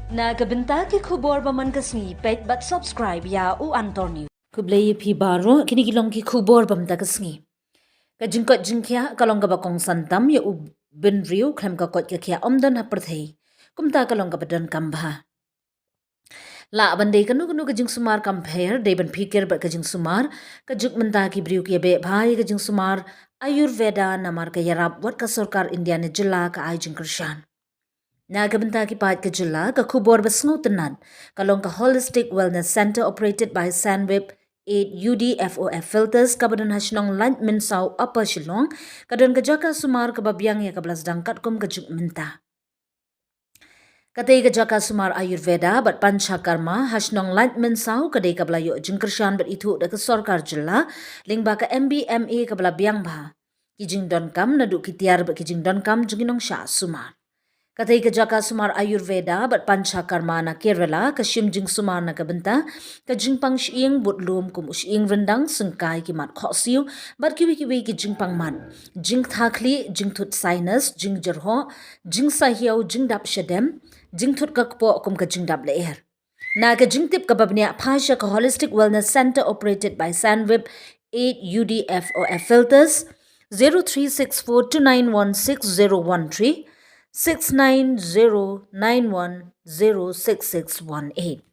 Nagabenta ki khubor baman kasni pet but subscribe ya u antor news. Kublay pi baro kini kilong ki khubor bam ta kasni. Kajingkot jingkya kalong ka bakong santam ya u benriu klam ka kot kya omdan ha perthei. Kumta kalong ka badan kambha. La bandai kanu kanu kajing sumar compare deban pikir bat kajing sumar kajuk menta ki briu ki be bhai kajing sumar Ayurveda namar ka yarab wat ka sarkar India ne jilla ka ai jing kershan. Nagabenta ki paat ke jilla ka khubor basngu tenan kalong ka Holistic Wellness Center operated by Sanweb 8 UDFOF filters kabadan hasnong lant minsau apa shilong kadan ka jaka sumar ka babyang ya kablas dangkat kum ka juk menta. Katay ka jaka sumar Ayurveda bat panchakarma hasnong lant minsau kadai kabla yo jingkershan bat itu da ka sarkar jilla lingba ka MBMA kabla byang ba. Kijing don kam nadu kitiar bat kijing don kam junginong sha sumar. Katay ka jaka sumar Ayurveda bat panchakarma na Kerala ka shimjing sumar na kabenta ka jingpang shiing butlum kum shiing rendang sengkai ki mat khosiu bat kiwi ki jingpang man jing thakli jing thut sinus jing jerho jing sahiau jing dap shadem jing thut ka kpo kum ka jing dap leer na ka jing tip ka babnya phasha ka Holistic Wellness Center operated by Sanweb 8 UDFOF filters 036429160013 6909106618.